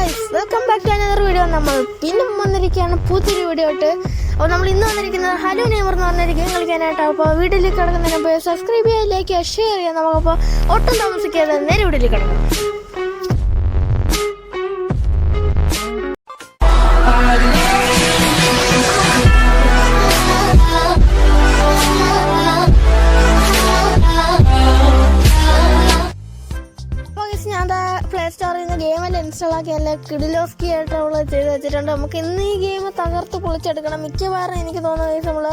Guys, welcome back to another video. നമ്മൾ പിന്നെ വന്നിരിക്കുകയാണ് പുതിയൊരു വീഡിയോ ആയിട്ട്. അപ്പോൾ നമ്മൾ ഇന്ന് വന്നിരിക്കുന്നത് ഹലോ നെയ്മർ എന്ന് പറഞ്ഞൊരു ഗെയിം കളിക്കാനായിട്ടാണ്. അപ്പോൾ വീഡിയോയിലേക്ക് കിടക്കുന്നതിന് മുമ്പ് സബ്സ്ക്രൈബ് ചെയ്യുക, ലൈക്ക് ചെയ്യുക, ഷെയർ ചെയ്യുക. നമുക്കപ്പോൾ ഒട്ടും താമസിക്കാതെ നേരെ വീഡിയോയിലേക്ക് കിടക്കാം. പ്ലേ സ്റ്റോറിൽ നിന്ന് ഗെയിമെല്ലാം ഇൻസ്റ്റാൾ ആക്കി നല്ല കിഡിലോസ്കി ആയിട്ട് നമ്മൾ ചെയ്ത് വെച്ചിട്ടുണ്ട്. നമുക്ക് ഇന്ന് ഈ ഗെയിം തകർത്ത് പൊളിച്ചെടുക്കണം. മിക്കവാറും എനിക്ക് തോന്നുന്നത് നമ്മൾ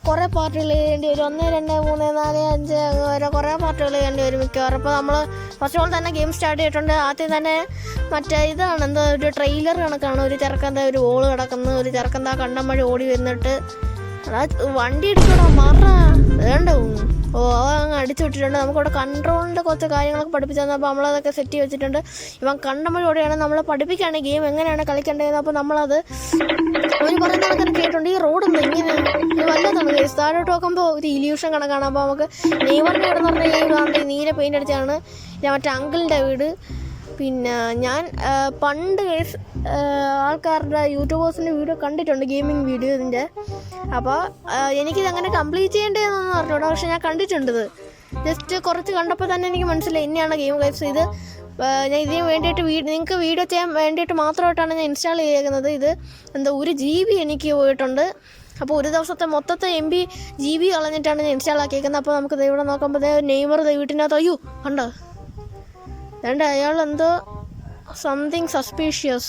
കുറേ പാർട്ടികൾ ചെയ്യേണ്ടി വരും. 1, 2, 3, 4, 5 വരെ കുറേ പാർട്ടികൾ ചെയ്യേണ്ടി വരും മിക്കവാറും. അപ്പോൾ നമ്മൾ ഫസ്റ്റ് ഓൾ തന്നെ ഗെയിം സ്റ്റാർട്ട് ചെയ്തിട്ടുണ്ട്. ആദ്യം തന്നെ മറ്റേ ഇതാണ് എന്താ ഒരു ട്രെയിലർ കണക്കാണ്. ഒരു ചെറുക്കൻ്റെ ഒരു ബോൾ കിടക്കുന്നു, ഒരു ചെറുക്കന്താ കണ്ടം വഴി ഓടി വന്നിട്ട് വണ്ടി ഇടിക്കണോ മാറ വേണ്ടാവും. അങ്ങ് അടിച്ചു വിട്ടിട്ടുണ്ട്. നമുക്കിവിടെ കൺട്രോളിൻ്റെ കുറച്ച് കാര്യങ്ങളൊക്കെ പഠിപ്പിച്ചു തന്നു. അപ്പോൾ നമ്മളതൊക്കെ സെറ്റ് ചെയ്ത് വെച്ചിട്ടുണ്ട്. ഇവൻ കണ്ടമ്പോഴോടെയാണ് നമ്മളെ പഠിപ്പിക്കുകയാണ് ഗെയിം എങ്ങനെയാണ് കളിക്കേണ്ടതെന്ന്. അപ്പോൾ നമ്മളത് ഒരു പറയുന്ന ആൾക്കാർ കേട്ടിട്ടുണ്ട്. ഈ റോഡൊന്നും ഇങ്ങനെ വല്ലതാണ് കേസ്. താഴോട്ട് നോക്കുമ്പോൾ ഒരു ഇല്യൂഷൻ കണക്കാണ്. അപ്പോൾ നമുക്ക് നെയ്മറിൻ്റെ വീടെന്ന് പറഞ്ഞാൽ ഈ നീല പെയിൻ്റ് അടിച്ചാണ് മറ്റേ അങ്കിളിൻ്റെ വീട്. പിന്നെ ഞാൻ പണ്ട് കേസ് ആൾക്കാരുടെ യൂട്യൂബേഴ്സിൻ്റെ വീഡിയോ കണ്ടിട്ടുണ്ട്, ഗെയിമിങ് വീഡിയോ ഇതിൻ്റെ. അപ്പോൾ എനിക്കിതങ്ങനെ കംപ്ലീറ്റ് ചെയ്യേണ്ടതെന്നൊന്നും അറിഞ്ഞൂടാ, പക്ഷെ ഞാൻ കണ്ടിട്ടുണ്ട്. ജസ്റ്റ് കുറച്ച് കണ്ടപ്പോൾ തന്നെ എനിക്ക് മനസ്സിലായി ഇന്നയാണ് ഗെയിം ഗൈസ്. ഇത് ഞാൻ ഇതിന് വേണ്ടിയിട്ട് നിങ്ങൾക്ക് വീഡിയോ ചെയ്യാൻ വേണ്ടിയിട്ട് മാത്രമായിട്ടാണ് ഞാൻ ഇൻസ്റ്റാൾ ചെയ്തേക്കുന്നത്. ഇത് എന്താ 1 GB എനിക്ക് പോയിട്ടുണ്ട്. അപ്പോൾ ഒരു ദിവസത്തെ മൊത്തത്തെ MB GB കളഞ്ഞിട്ടാണ് ഞാൻ ഇൻസ്റ്റാൾ ആക്കിയേക്കുന്നത്. അപ്പോൾ നമുക്ക് ഇവിടെ നോക്കുമ്പോൾ നെയ്മർ വീട്ടിനകത്ത് അയ്യോ കണ്ടോ വേണ്ട അയാൾ എന്തോ സംതിങ് സസ്പീഷ്യസ്.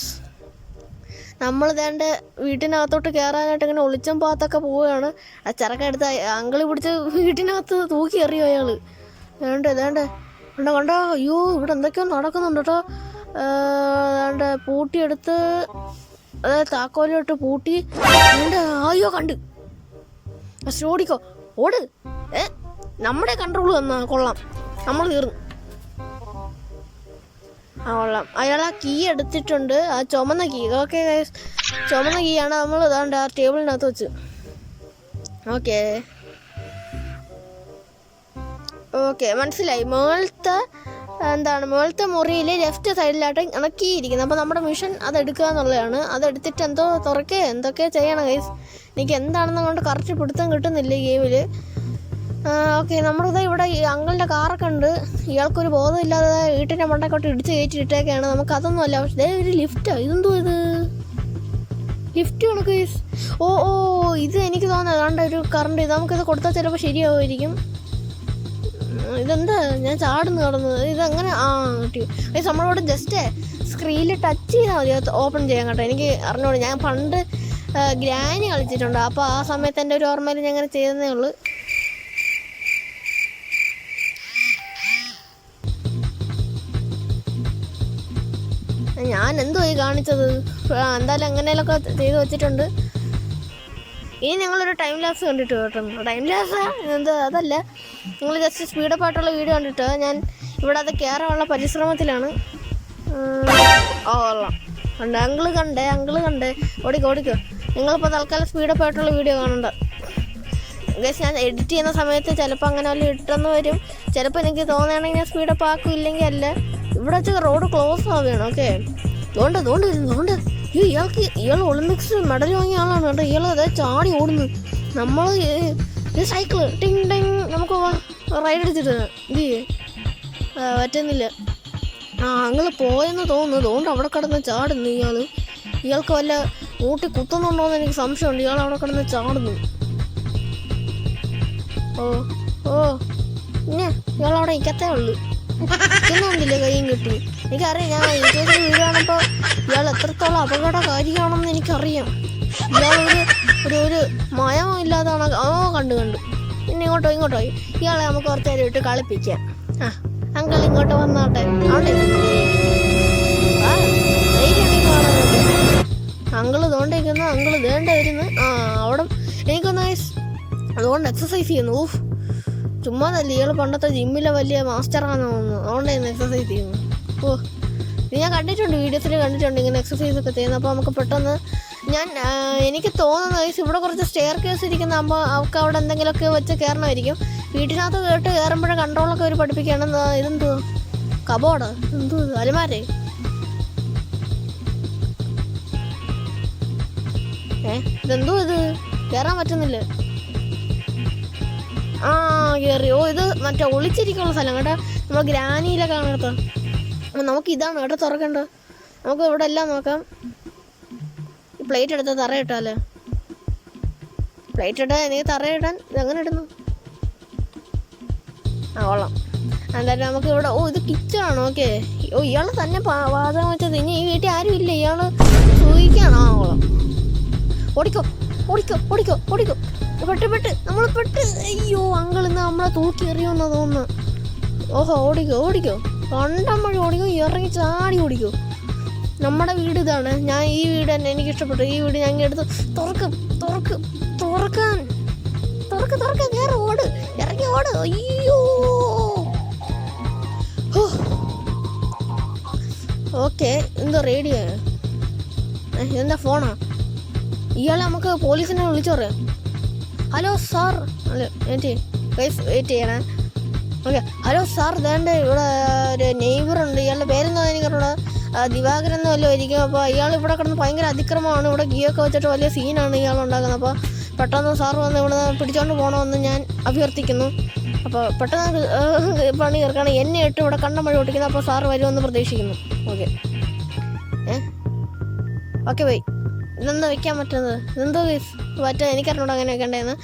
നമ്മൾ വേണ്ട വീട്ടിനകത്തോട്ട് കയറാനായിട്ട് ഇങ്ങനെ ഒളിച്ചും പാത്തൊക്കെ പോവുകയാണ്. ആ ചെറുക്കെടുത്ത് അങ്കിളി പിടിച്ച് വീട്ടിനകത്ത് തൂക്കി എറിയും അയാൾ. വേണ്ട കണ്ടോ അയ്യോ ഇവിടെ എന്തൊക്കെയോ നടക്കുന്നുണ്ട് കേട്ടോ. വേണ്ട പൂട്ടിയെടുത്ത് അതായത് താക്കോലിട്ട് പൂട്ടി വേണ്ട അയ്യോ കണ്ട് ഓടിക്കോ ഓട്. നമ്മുടെ കൺട്രോൾ വന്നാ കൊള്ളാം, നമ്മൾ തീർന്നു. കൊള്ളാം. അയാൾ ആ കീ എടുത്തിട്ടുണ്ട്, ആ ചുമന്ന കീ. ഓക്കെ ചുമന്ന കീ ആണ് നമ്മൾ ഇതാണ്ട് ആ ടേബിളിനകത്ത് വെച്ച്. ഓക്കെ മനസ്സിലായി. മുകളിലത്തെ മുറിയിൽ ലെഫ്റ്റ് സൈഡിലായിട്ട് ഇണക്കിയിരിക്കുന്നത്. അപ്പോൾ നമ്മുടെ മിഷൻ അതെടുക്കുക എന്നുള്ളതാണ്. അതെടുത്തിട്ട് എന്തോ എന്തൊക്കെ ചെയ്യണം ഗൈസ്. എനിക്ക് എന്താണെന്ന് കൊണ്ട് കറക്റ്റ് പിടുത്തം കിട്ടുന്നില്ല ഈ ഗെയിമിൽ. ഓക്കെ നമ്മളിത് ഇവിടെ ഈ അങ്കിളിൻ്റെ കാറൊക്കെ ഉണ്ട്. ഇയാൾക്കൊരു ബോധമില്ലാതെ വീട്ടിൻ്റെ മണ്ടക്കോട്ട് ഇടിച്ച് കയറ്റിയിട്ടൊക്കെയാണ്. നമുക്കതൊന്നും അല്ല. പക്ഷേ ഒരു ലിഫ്റ്റാ. ഇതെന്തോ ഇത് ലിഫ്റ്റ് കണക്ക് ഗൈസ്. ഓ ഇത് എനിക്ക് തോന്നുന്നത് അതാണ്ട് ഒരു കറണ്ട്. ഇത് നമുക്കിത് കൊടുത്താൽ ചിലപ്പോൾ ശരിയാവുമായിരിക്കും. ഇതെന്താ ഞാൻ ചാടുന്നു കിടന്നത്. ഇതെങ്ങനെ കിട്ടി ഗൈസ്. നമ്മളോട് ജസ്റ്റ് സ്ക്രീനിൽ ടച്ച് ചെയ്താൽ മതി അത് ഓപ്പൺ ചെയ്യാൻ കേട്ടോ. എനിക്ക് അറിഞ്ഞോളൂ. ഞാൻ പണ്ട് ഗ്രാനി കളിച്ചിട്ടുണ്ട്. അപ്പോൾ ആ സമയത്ത് എൻ്റെ ഒരു ഓർമ്മയിൽ ഞാൻ അങ്ങനെ ചെയ്തതേ ഉള്ളൂ. ഞാൻ എന്തോ ഈ കാണിച്ചത്. എന്തായാലും എങ്ങനെയൊക്കെ ചെയ്ത് വെച്ചിട്ടുണ്ട്. ഇനി ഞങ്ങളൊരു ടൈം ലാപ്സ് കണ്ടിട്ട് കേട്ടോ. ടൈം ലാപ്സ് എന്തോ അതല്ല, നിങ്ങൾ ജസ്റ്റ് സ്പീഡപ്പ് ആയിട്ടുള്ള വീഡിയോ കണ്ടിട്ട് ഞാൻ ഇവിടെ അത് കയറാനുള്ള പരിശ്രമത്തിലാണ്. കൊള്ളാം കണ്ടേ അങ്കിള് കണ്ടേ ഓടിക്കോ. നിങ്ങളിപ്പോൾ തൽക്കാലം സ്പീഡപ്പ് ആയിട്ടുള്ള വീഡിയോ കാണണ്ട ഗൈസ്. ഞാൻ എഡിറ്റ് ചെയ്യുന്ന സമയത്ത് ചിലപ്പോൾ അങ്ങനെ വല്ല ഇട്ടെന്ന് വരും. ചിലപ്പോൾ എനിക്ക് തോന്നുകയാണെങ്കിൽ ഞാൻ സ്പീഡപ്പ് ആക്കും, ഇല്ലെങ്കിൽ അല്ല. ഇവിടെ വെച്ച് റോഡ് ക്ലോസ് ആവുകയാണ്. ഓക്കെ തോണ്ട് ഇയാൾ ഒളിമ്പിക്സ് മെഡൽ വാങ്ങിയ ആളാണ് കേട്ടോ. ഇയാൾ അതായത് ചാടി ഓടുന്നു. നമ്മൾ സൈക്കിള് ടിങ് ടിങ് നമുക്ക് റൈഡ് അടിച്ചിട്ട് ഇത് പറ്റുന്നില്ല. അങ്ങള് പോയെന്ന് തോന്നുന്നു. അതുകൊണ്ട് അവിടെ കിടന്ന് ചാടുന്നു ഇയാൾക്ക് വല്ല ഊട്ടി കുത്തുന്നുണ്ടോയെന്ന് എനിക്ക് സംശയമുണ്ട്. ഇയാൾ അവിടെ കിടന്ന് ചാടുന്നു. പിന്നെ ഇയാളവിടെ നിൽക്കത്തേ ഉള്ളു. ില്ലേ കയ്യും കിട്ടി. എനിക്കറിയാം. ഞാൻ യൂട്യൂബിൽ വീഡിയോ കാണുമ്പോൾ ഇയാൾ എത്രത്തോളം അപകടകാരിയാണെന്ന് എനിക്കറിയാം. ഇയാൾ ഒരു മയമോ ഇല്ലാതാണ്. കണ്ടു പിന്നെ ഇങ്ങോട്ടോ ഇയാളെ നമുക്ക് കുറച്ച് നേരം ഇട്ട് കളിപ്പിക്കാം. അങ്കിൾ ഇങ്ങോട്ട് വന്നാട്ടെ. അങ്കിള് തോണ്ടിരിക്കുന്നു. അങ്കിള് വേണ്ടായിരുന്നു. അവിടെ എനിക്കൊന്ന് അതുകൊണ്ട് എക്സസൈസ് ചെയ്യുന്നു. ചുമ്മാതല്ല. ഇയാൾ പണ്ടത്തെ ജിമ്മിലെ വലിയ മാസ്റ്ററാണെന്ന് തോന്നുന്നു. അതുകൊണ്ടായിരുന്നു എക്സസൈസ് ചെയ്യുന്നു. ഇത് ഞാൻ കണ്ടിട്ടുണ്ട്, വീഡിയോസിൽ കണ്ടിട്ടുണ്ട് ഇങ്ങനെ എക്സസൈസ് ഒക്കെ ചെയ്യുന്നത്. അപ്പോൾ നമുക്ക് പെട്ടെന്ന് എനിക്ക് തോന്നുന്ന കേസ് ഇവിടെ കുറച്ച് സ്റ്റെയർ കേസ് ഇരിക്കുന്ന. അപ്പോൾ അവർക്ക് അവിടെ എന്തെങ്കിലുമൊക്കെ വെച്ച് കയറണമായിരിക്കും. വീട്ടിനകത്ത് കയറുമ്പോഴേ കൺട്രോളൊക്കെ അവർ പഠിപ്പിക്കുകയാണ്. ഇതെന്തോ കബോർഡ് എന്തോ അലമാരേ ഇതെന്തോ ഇത് കയറാൻ പറ്റുന്നില്ല. ആ കയറി. ഓ ഇത് മറ്റേ ഒളിച്ചിരിക്കുള്ള സ്ഥലം കേട്ടോ. നമ്മൾ ഗ്രാനിയിലൊക്കെ ആണ് കേട്ടോ. നമുക്ക് ഇതാണ് കേട്ടോ തുറക്കേണ്ടത്. നമുക്ക് ഇവിടെ എല്ലാം നോക്കാം. പ്ലേറ്റ് എടുത്ത് തറ ഇട്ടാലേ. പ്ലേറ്റ് ഇട്ടാൽ എനിക്ക് തറയിടാൻ ഇതെങ്ങനെ ഇടുന്നു? ആ കൊള്ളാം. എന്തായാലും നമുക്ക് ഇവിടെ ഇത് കിച്ചണാണ്. ഓക്കെ. ഇയാൾ തന്നെ പാചകം വെച്ചത്. ഇനി ഈ വീട്ടിൽ ആരും ഇല്ല. ഇയാൾ സൂഹിക്കാണ്. ആ കൊള്ളാം. ഓടിക്കോ ഓടിക്കോ ഓടിക്കോ ഓടിക്കോ. പെട്ട് നമ്മൾ പെട്ട്. അയ്യോ അങ്കിൾ ഇന്ന് നമ്മളെ തൂക്കി എറിയുമെന്നാ തോന്നുന്നു. ഓഹോ ഓടിക്കോ ഓടിക്കോ. കണ്ടമ്മഴ ഓടിക്കോ. ഇറങ്ങി ചാടി ഓടിക്കോ. നമ്മുടെ വീട് ഇതാണ്. ഞാൻ ഈ വീട് തന്നെ എനിക്ക് ഇഷ്ടപ്പെട്ടു. ഈ വീട് ഞാൻ എടുത്ത് തുറക്കാൻ കയറി ഓട്. ഇറങ്ങി ഓട്. അയ്യോ ഓക്കെ. എന്തോ റേഡിയോ? എന്താ ഫോണാ? ഇയാളെ നമുക്ക് പോലീസിനെ വിളിച്ചു പറയാം. Hello sir. അല്ല വെയിറ്റ് ചെയ്യണേ. ഓക്കെ. ഹലോ സാർ, ഇതാണ്ട് ഇവിടെ ഒരു നെയ്ബറുണ്ട്. ഇയാളുടെ പേരെന്താ എനിക്കറിയൂടെ. ദിവാകരൻ എന്ന് വല്ലതും ആയിരിക്കും. അപ്പോൾ ഇയാൾ ഇവിടെ കിടന്ന് ഭയങ്കര അതിക്രമമാണ്. ഇവിടെ ഗീയൊക്കെ വെച്ചിട്ട് വലിയ സീനാണ് ഇയാൾ ഉണ്ടാക്കുന്നത്. അപ്പോൾ പെട്ടെന്ന് സാർ വന്ന് ഇവിടെ പിടിച്ചോണ്ട് പോകണമെന്ന് ഞാൻ അഭ്യർത്ഥിക്കുന്നു. അപ്പോൾ പെട്ടെന്ന് പണി തീർക്കണം. എന്നെ ഇട്ട് ഇവിടെ കണ്ടം മഴ ഓടിക്കുന്നത്. അപ്പോൾ സാർ വരുമെന്ന് പ്രതീക്ഷിക്കുന്നു. Okay okay bye. ഇതെന്താ വെക്കാൻ പറ്റുന്നത്? ഇതെന്തോ പറ്റാ എനിക്കറിഞ്ഞൂടെ അങ്ങനെ വെക്കേണ്ടതെന്ന്.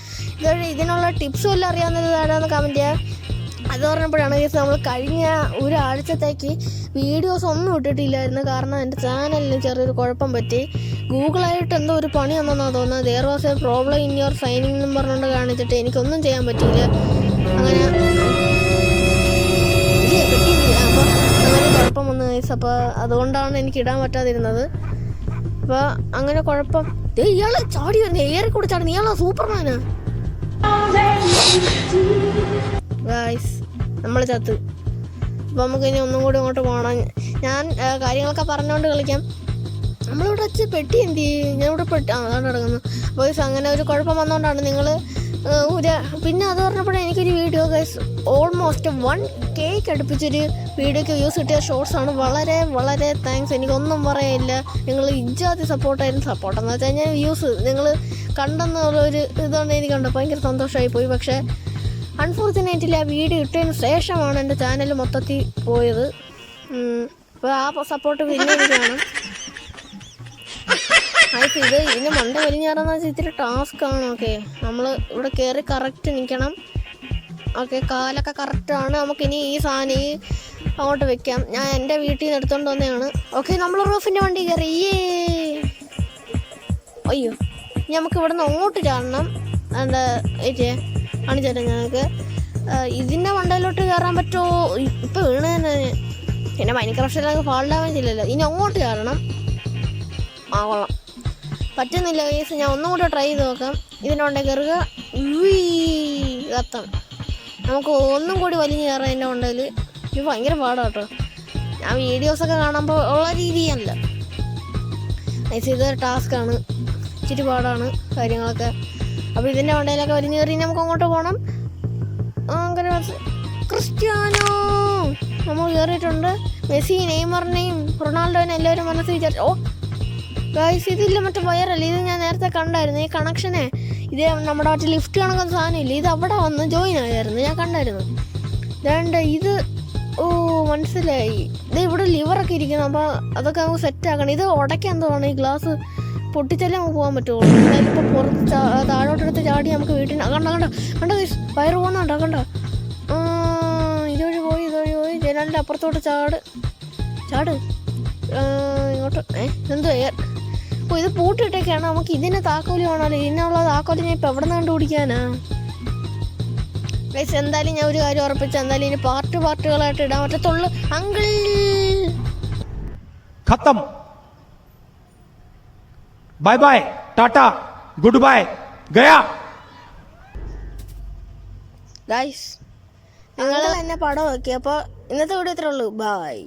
ഇതിനുള്ള ടിപ്സും എല്ലാം അറിയാവുന്നത് ആരാന്ന് കമൻറ്റ് ചെയ്യാം. അത് പറഞ്ഞപ്പോഴാണ് നമ്മൾ കഴിഞ്ഞ ഒരാഴ്ചത്തേക്ക് വീഡിയോസ് ഒന്നും ഇട്ടിട്ടില്ലായിരുന്നു. കാരണം എൻ്റെ ചാനലിന് ചെറിയൊരു കുഴപ്പം പറ്റി. ഗൂഗിളായിട്ട് എന്തോ ഒരു പണി വന്നെന്നാണ് തോന്നുന്നത്. There was a problem in your signing എന്ന് പറഞ്ഞുകൊണ്ട് കാണിച്ചിട്ട് എനിക്കൊന്നും ചെയ്യാൻ പറ്റിയില്ല. അങ്ങനെ അപ്പോൾ അങ്ങനെ കുഴപ്പം വന്നു ഗൈസ്. അപ്പോൾ അതുകൊണ്ടാണ് എനിക്ക് ഇടാൻ പറ്റാതിരുന്നത്. അപ്പോൾ അങ്ങനെ കുഴപ്പം. ഇയാൾ ചാടി വരുന്നത് ഏറെ കൂടെ ചാടി. ഇയാളാ സൂപ്പർമാനാ ഗൈസ്. നമ്മൾ ചത്ത്. അപ്പോൾ നമുക്ക് ഇനി ഒന്നും കൂടി ഇങ്ങോട്ട് പോകണം. ഞാൻ കാര്യങ്ങളൊക്കെ പറഞ്ഞുകൊണ്ട് കളിക്കാം. നമ്മളിവിടെ വെച്ച് പെട്ടി എന്ത് ചെയ്യും? ഞാനിവിടെ അതാണ് കിടക്കുന്നു. ബോയ്സ് അങ്ങനെ ഒരു കുഴപ്പം വന്നുകൊണ്ടാണ് നിങ്ങൾ പിന്നെ അത് പറഞ്ഞപ്പോഴേ എനിക്കൊരു വീഡിയോ ഗൈസ് ഓൾമോസ്റ്റ് 1K അടുപ്പിച്ചൊരു വീഡിയോക്ക് വ്യൂസ് കിട്ടിയ ഷോർട്സാണ്. വളരെ വളരെ താങ്ക്സ്. എനിക്കൊന്നും പറയാനില്ല. നിങ്ങൾ ഇജാതി സപ്പോർട്ടായിരുന്നു. സപ്പോർട്ടെന്ന് വെച്ച് കഴിഞ്ഞാൽ വ്യൂസ് നിങ്ങൾ കണ്ടെന്നുള്ളൊരു ഇതുകൊണ്ട് എനിക്കുണ്ട്. ഭയങ്കര സന്തോഷമായി പോയി. പക്ഷേ അൺഫോർച്ചുനേറ്റ്ലി ആ വീഡിയോ ഇട്ടതിന് ശേഷമാണ് എൻ്റെ ചാനൽ മൊത്തത്തിൽ പോയത്. അപ്പോൾ ആ സപ്പോർട്ട് പിന്നെ എനിക്കാണ്. ഇതിന് മണ്ട വലിഞ്ഞാറെന്ന് വെച്ചാൽ ഇത്തിരി ടാസ്ക്കാണ്. ഓക്കെ. നമ്മൾ ഇവിടെ കയറി കറക്റ്റ് നിൽക്കണം. ഓക്കെ. കാലൊക്കെ കറക്റ്റാണ്. നമുക്കിനി ഈ സാധനം അങ്ങോട്ട് വെക്കാം. ഞാൻ എൻ്റെ വീട്ടിൽ നിന്ന് എടുത്തുകൊണ്ട് വന്നതാണ്. ഓക്കെ. നമ്മൾ റൂഫിൻ്റെ വണ്ടി കയറി. അയ്യോ നമുക്ക് ഇവിടെ നിന്ന് അങ്ങോട്ട് ചാടണം. എന്താ കാണിച്ചു തരാം ഞങ്ങൾക്ക്. ഇതിൻ്റെ മണ്ടയിലോട്ട് കയറാൻ പറ്റുമോ? ഇപ്പോൾ വീണ് തന്നെ. പിന്നെ മൈൻക്രാഫ്റ്റിലൊക്കെ ഫാൾ ഡാമേജ് ഇല്ലല്ലോ. ഇനി അങ്ങോട്ട് കയറണം. ആ കൊള്ളാം. പറ്റുന്നില്ല കേസ്. ഞാൻ ഒന്നും കൂടെ ട്രൈ ചെയ്ത് നോക്കാം. ഇതിൻ്റെ കയറുക. കത്തം. നമുക്ക് ഒന്നും കൂടി വലിഞ്ഞ് കയറാം എൻ്റെ കൊണ്ടയിൽ. ഇത് ഭയങ്കര പാടാണ് കേട്ടോ. ഞാൻ വീഡിയോസൊക്കെ കാണുമ്പോൾ ഉള്ള രീതിയല്ല. ഇതൊരു ടാസ്ക്കാണ്. ഇച്ചിരി പാടാണ് കാര്യങ്ങളൊക്കെ. അപ്പോൾ ഇതിൻ്റെ കൊണ്ടയിലൊക്കെ വലിഞ്ഞ് കയറി നമുക്ക് അങ്ങോട്ട് പോകണം. അങ്ങനെ ക്രിസ്ത്യാനോ നമ്മൾ കയറിയിട്ടുണ്ട്. മെസ്സി, നെയ്മറിനെയും റൊണാൾഡോനെയും എല്ലാവരും മനസ്സിൽ വിചാരിച്ചു. ഗൈസ് ഇതില്ല മറ്റേ വയറല്ല. ഇത് ഞാൻ നേരത്തെ കണ്ടായിരുന്നു. ഈ കണക്ഷനെ ഇത് നമ്മുടെ മറ്റേ ലിഫ്റ്റ് കണക്കുന്ന സാധനമില്ല. ഇത് അവിടെ വന്ന് ജോയിൻ ആയിരുന്നു. ഞാൻ കണ്ടായിരുന്നു. വേണ്ട ഇത് മനസ്സിലായി. ഇത് ഇവിടെ ലിവറൊക്കെ ഇരിക്കുന്നു. അപ്പോൾ അതൊക്കെ നമുക്ക് സെറ്റാക്കണം. ഇത് ഉടയ്ക്കാൻ തോന്നണം. ഈ ഗ്ലാസ് പൊട്ടിച്ചാലേ നമുക്ക് പോകാൻ പറ്റുള്ളൂ. എന്തായാലും ഇപ്പോൾ പുറത്ത് താഴോട്ടെടുത്ത് ചാടി നമുക്ക് വീട്ടിൽ കണ്ട ഗൈസ് വയറ് പോകുന്നുണ്ടോ? കണ്ട ഇതുവഴി പോയി ജനാലിൻ്റെ അപ്പുറത്തോട്ട് ചാട് ഇങ്ങോട്ട്. എന്തോ ഇത് പൂട്ടിട്ടൊക്കെയാണ്. നമുക്ക് ഇതിന് താക്കോല് വേണമല്ലോ. ഇതിനുള്ള താക്കോല് ഞാൻ ഇപ്പം എവിടെ നിന്ന് കണ്ടുപിടിക്കാനാ ഗൈസ്? എന്തായാലും ഞാൻ ഒരു കാര്യം ഉറപ്പിച്ചു. എന്തായാലും ഇനി പാർട്ടുകളായിട്ട് ഇടാൻ പറ്റത്തുള്ളൂ. അങ്കിൾ ഖത്തം. Bye bye, tata, good bye, ഗയാ. ഗൈസ് നിങ്ങൾ എന്നെ പടം നോക്കി. അപ്പോൾ ഇന്നത്തെ വീഡിയോ ഇത്രേ ഉള്ളൂ. ബൈ.